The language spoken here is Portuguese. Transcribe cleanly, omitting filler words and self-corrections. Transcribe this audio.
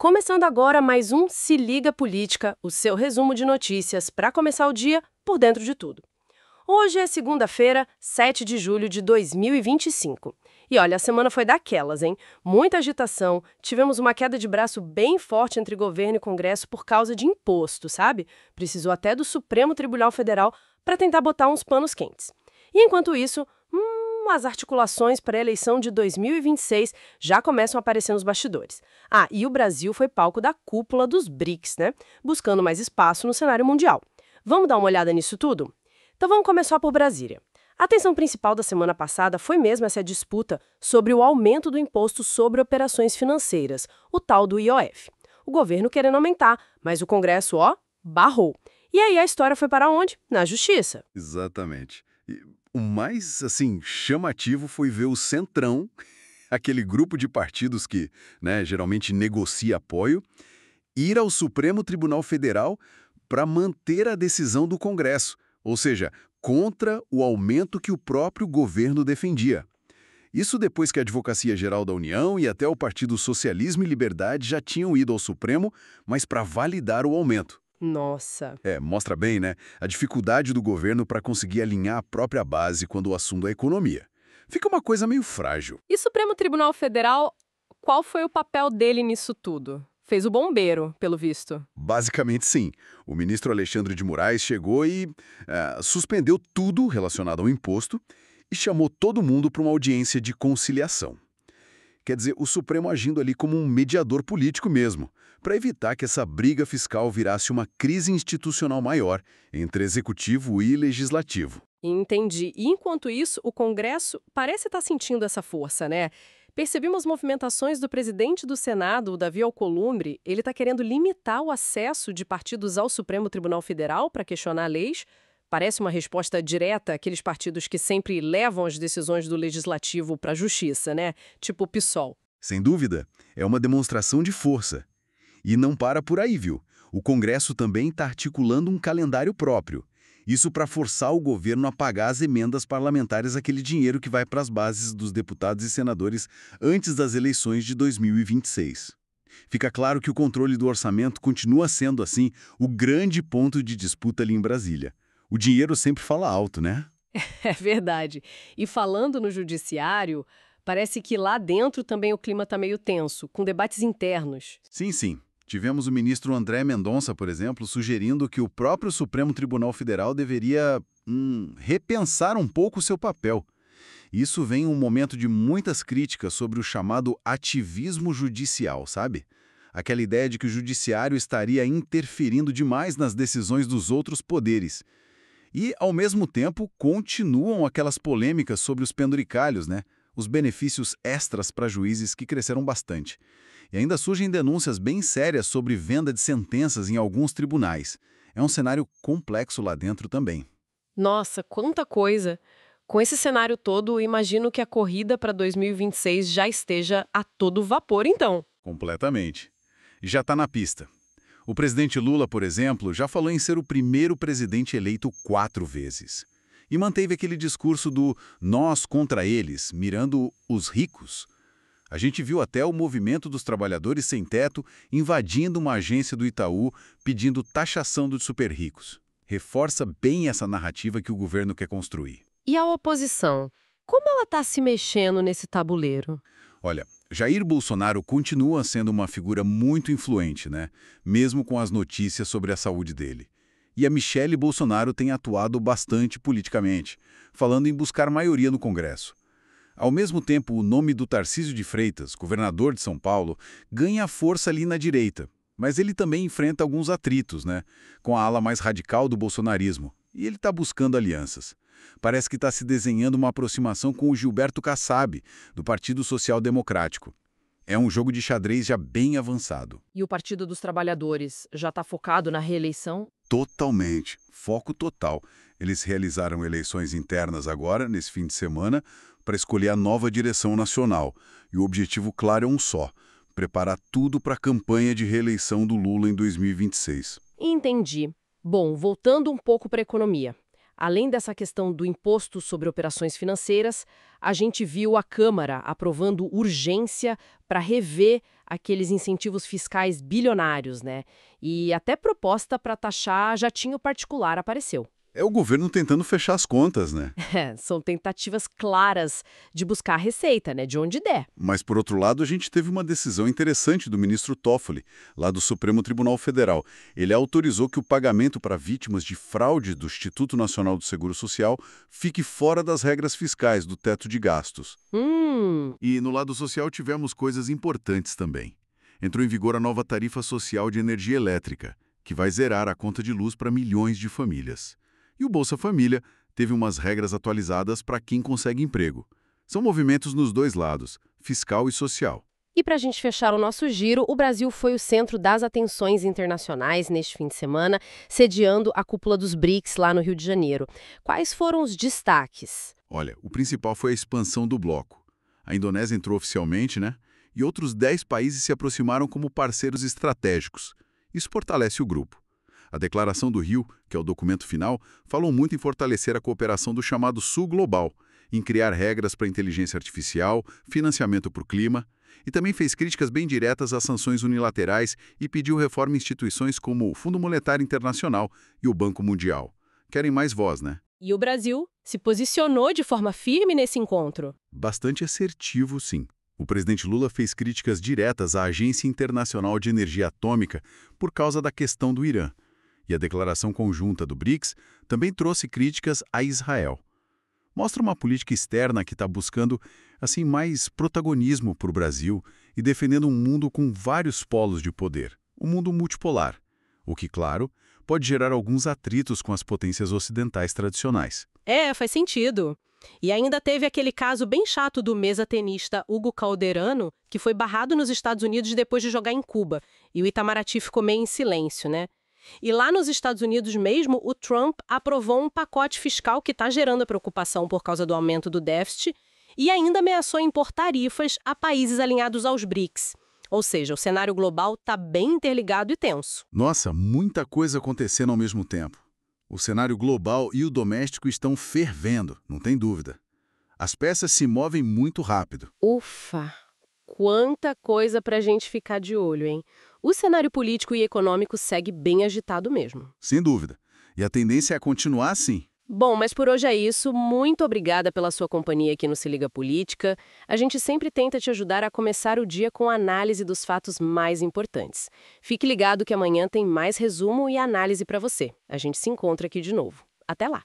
Começando agora mais um Se Liga Política, o seu resumo de notícias para começar o dia por dentro de tudo. Hoje é segunda-feira, 7 de julho de 2025. E olha, a semana foi daquelas, hein? Muita agitação, tivemos uma queda de braço bem forte entre governo e Congresso por causa de imposto, sabe? Precisou até do Supremo Tribunal Federal para tentar botar uns panos quentes. E enquanto isso, as articulações para a eleição de 2026 já começam a aparecer nos bastidores. Ah, e o Brasil foi palco da cúpula dos BRICS, né? Buscando mais espaço no cenário mundial. Vamos dar uma olhada nisso tudo? Então vamos começar por Brasília. A atenção principal da semana passada foi mesmo essa disputa sobre o aumento do imposto sobre operações financeiras, o tal do IOF. O governo querendo aumentar, mas o Congresso, barrou. E aí a história foi para onde? Na Justiça. Exatamente. E o mais, chamativo foi ver o Centrão, aquele grupo de partidos que, geralmente negocia apoio, ir ao Supremo Tribunal Federal para manter a decisão do Congresso, ou seja, contra o aumento que o próprio governo defendia. Isso depois que a Advocacia Geral da União e até o Partido Socialismo e Liberdade já tinham ido ao Supremo, mas para validar o aumento. Nossa. Mostra bem, né, a dificuldade do governo para conseguir alinhar a própria base quando o assunto é economia. Fica uma coisa meio frágil. E Supremo Tribunal Federal, qual foi o papel dele nisso tudo? Fez o bombeiro, pelo visto. Basicamente, sim. O ministro Alexandre de Moraes chegou e suspendeu tudo relacionado ao imposto e chamou todo mundo para uma audiência de conciliação. Quer dizer, o Supremo agindo ali como um mediador político mesmo, para evitar que essa briga fiscal virasse uma crise institucional maior entre executivo e legislativo. Entendi. E enquanto isso, o Congresso parece estar sentindo essa força, né? Percebi umas movimentações do presidente do Senado, o Davi Alcolumbre. Ele está querendo limitar o acesso de partidos ao Supremo Tribunal Federal para questionar leis. Parece uma resposta direta àqueles partidos que sempre levam as decisões do Legislativo para a Justiça, né? Tipo o PSOL. Sem dúvida, é uma demonstração de força. E não para por aí, viu? O Congresso também está articulando um calendário próprio. Isso para forçar o governo a pagar as emendas parlamentares, aquele dinheiro que vai para as bases dos deputados e senadores antes das eleições de 2026. Fica claro que o controle do orçamento continua sendo, assim, o grande ponto de disputa ali em Brasília. O dinheiro sempre fala alto, né? É verdade. E falando no judiciário, parece que lá dentro também o clima está meio tenso, com debates internos. Sim. Tivemos o ministro André Mendonça, por exemplo, sugerindo que o próprio Supremo Tribunal Federal deveria repensar um pouco o seu papel. Isso vem em um momento de muitas críticas sobre o chamado ativismo judicial, sabe? Aquela ideia de que o judiciário estaria interferindo demais nas decisões dos outros poderes. E, ao mesmo tempo, continuam aquelas polêmicas sobre os penduricalhos, né? Os benefícios extras para juízes que cresceram bastante. E ainda surgem denúncias bem sérias sobre venda de sentenças em alguns tribunais. É um cenário complexo lá dentro também. Nossa, quanta coisa! Com esse cenário todo, imagino que a corrida para 2026 já esteja a todo vapor, então. Completamente. E já está na pista. O presidente Lula, por exemplo, já falou em ser o primeiro presidente eleito 4 vezes. E manteve aquele discurso do nós contra eles, mirando os ricos. A gente viu até o movimento dos trabalhadores sem teto invadindo uma agência do Itaú pedindo taxação dos super ricos. Reforça bem essa narrativa que o governo quer construir. E a oposição? Como ela está se mexendo nesse tabuleiro? Olha, Jair Bolsonaro continua sendo uma figura muito influente, né? Mesmo com as notícias sobre a saúde dele. E a Michelle Bolsonaro tem atuado bastante politicamente, falando em buscar maioria no Congresso. Ao mesmo tempo, o nome do Tarcísio de Freitas, governador de São Paulo, ganha força ali na direita. Mas ele também enfrenta alguns atritos, né? Com a ala mais radical do bolsonarismo. E ele está buscando alianças. Parece que está se desenhando uma aproximação com o Gilberto Kassab, do Partido Social Democrático. É um jogo de xadrez já bem avançado. E o Partido dos Trabalhadores já está focado na reeleição? Totalmente. Foco total. Eles realizaram eleições internas agora, nesse fim de semana, para escolher a nova direção nacional. E o objetivo claro é um só: preparar tudo para a campanha de reeleição do Lula em 2026. Entendi. Bom, voltando um pouco para a economia. Além dessa questão do imposto sobre operações financeiras, a gente viu a Câmara aprovando urgência para rever aqueles incentivos fiscais bilionários, né? E até proposta para taxar jatinho particular apareceu. É o governo tentando fechar as contas, né? São tentativas claras de buscar receita, né? De onde der. Mas, por outro lado, a gente teve uma decisão interessante do ministro Toffoli, lá do Supremo Tribunal Federal. Ele autorizou que o pagamento para vítimas de fraude do Instituto Nacional do Seguro Social fique fora das regras fiscais do teto de gastos. E no lado social tivemos coisas importantes também. Entrou em vigor a nova tarifa social de energia elétrica, que vai zerar a conta de luz para milhões de famílias. E o Bolsa Família teve umas regras atualizadas para quem consegue emprego. São movimentos nos dois lados, fiscal e social. E para a gente fechar o nosso giro, o Brasil foi o centro das atenções internacionais neste fim de semana, sediando a cúpula dos BRICS lá no Rio de Janeiro. Quais foram os destaques? Olha, o principal foi a expansão do bloco. A Indonésia entrou oficialmente, né? E outros 10 países se aproximaram como parceiros estratégicos. Isso fortalece o grupo. A Declaração do Rio, que é o documento final, falou muito em fortalecer a cooperação do chamado Sul Global, em criar regras para inteligência artificial, financiamento para o clima, e também fez críticas bem diretas às sanções unilaterais e pediu reforma em instituições como o Fundo Monetário Internacional e o Banco Mundial. Querem mais voz, né? E o Brasil se posicionou de forma firme nesse encontro. Bastante assertivo, sim. O presidente Lula fez críticas diretas à Agência Internacional de Energia Atômica por causa da questão do Irã. E a declaração conjunta do BRICS também trouxe críticas a Israel. Mostra uma política externa que está buscando, assim, mais protagonismo para o Brasil e defendendo um mundo com vários polos de poder, um mundo multipolar, o que, claro, pode gerar alguns atritos com as potências ocidentais tradicionais. Faz sentido. E ainda teve aquele caso bem chato do mesa-tenista Hugo Calderano, que foi barrado nos Estados Unidos depois de jogar em Cuba, e o Itamaraty ficou meio em silêncio, né? E lá nos Estados Unidos mesmo, o Trump aprovou um pacote fiscal que está gerando a preocupação por causa do aumento do déficit e ainda ameaçou impor tarifas a países alinhados aos BRICS. Ou seja, o cenário global está bem interligado e tenso. Nossa, muita coisa acontecendo ao mesmo tempo. O cenário global e o doméstico estão fervendo, não tem dúvida. As peças se movem muito rápido. Ufa! Quanta coisa para a gente ficar de olho, hein? O cenário político e econômico segue bem agitado mesmo. Sem dúvida. E a tendência é continuar assim. Bom, mas por hoje é isso. Muito obrigada pela sua companhia aqui no Se Liga Política. A gente sempre tenta te ajudar a começar o dia com a análise dos fatos mais importantes. Fique ligado que amanhã tem mais resumo e análise para você. A gente se encontra aqui de novo. Até lá!